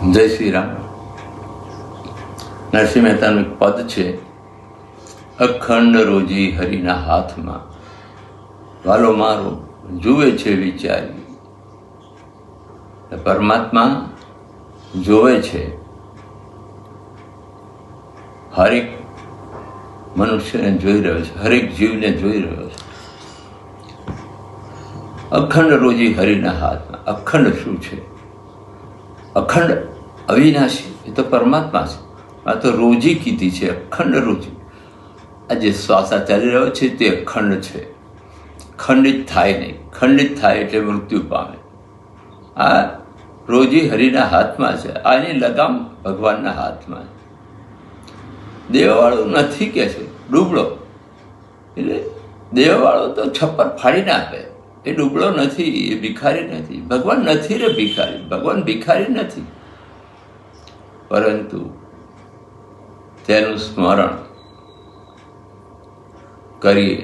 જય શ્રી રામ. નરસિંહ મહેતાનું એક પદ છે, અખંડ રોજી હરિના હાથમાં, વાલો મારો જુએ છે વિચારી. પરમાત્મા જોવે છે હરેક મનુષ્યને જોઈ રહ્યો છે, હરેક જીવને જોઈ રહ્યો છે. અખંડ રોજી હરિના હાથમાં. અખંડ શું છે? અખંડ અવિનાશી એ તો પરમાત્મા છે. આ તો રોજી કીધી છે, અખંડ રોજી. આ જે શ્વાસ ચાલી રહ્યો છે તે અખંડ છે, ખંડિત થાય નહીં. ખંડિત થાય એટલે મૃત્યુ પામે. આ રોજી હરિના હાથમાં છે. આની લગામ ભગવાનના હાથમાં છે. દેવવાળો નથી કે છે ડૂબળો, એટલે દેવવાળો તો છપ્પર ફાડી નાખે. એ ડૂબળો નથી, એ ભિખારી નથી. ભગવાન નથી રે ભિખારી. ભગવાન ભિખારી નથી, પરંતુ તેનું સ્મરણ કરીએ,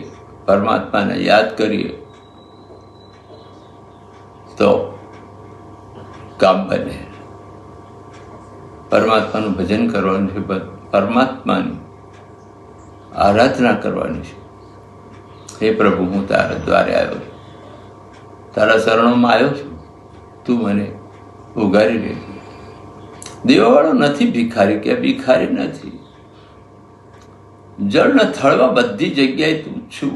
પરમાત્માને યાદ કરીએ તો કામ બને. પરમાત્માનું ભજન કરવાનું છે, પરમાત્માની આરાધના કરવાની છે. હે પ્રભુ, હું તારા દ્વારે આવ્યો છું, તારા શરણોમાં આવ્યો છું, તું મને ઉગારી લે. દેવાવાળો નથી ભિખારી, કે ભિખારી નથી. જળના થળમાં બધી જગ્યાએ તું છું.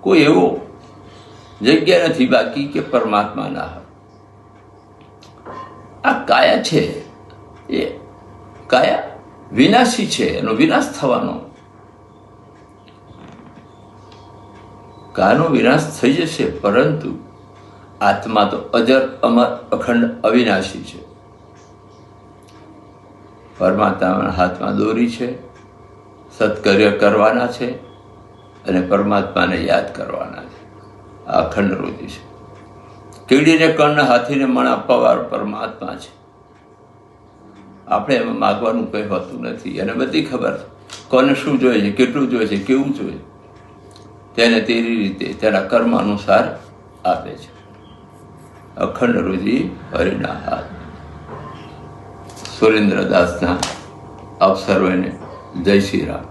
કોઈ એવો જગ્યા નથી બાકી કે પરમાત્મા ના હોય. આ કાયા છે, એ કાયા વિનાશી છે, એનો વિનાશ થવાનો. કાયાનો વિનાશ થઈ જશે, પરંતુ આત્મા તો અજર અમર અખંડ અવિનાશી છે. પરમાત્માના હાથમાં દોરી છે, સત્કર્ય કરવાના છે અને પરમાત્માને યાદ કરવાના છે. આ અખંડ રોજી છે. કીડીને કણને હાથીને મણ આપવાવાળો પરમાત્મા છે. આપણે એમાં માગવાનું કંઈ હોતું નથી. એને બધી ખબર છે કોને શું જોઈએ છે, કેટલું જોઈએ છે, કેવું જોઈએ. તેને તેરી રીતે તેના કર્મ અનુસાર આપે છે. અખંડ રોજી હરિના હાથ. સુરેન્દ્રદાસના આપ સર્વેને જય શ્રી રામ.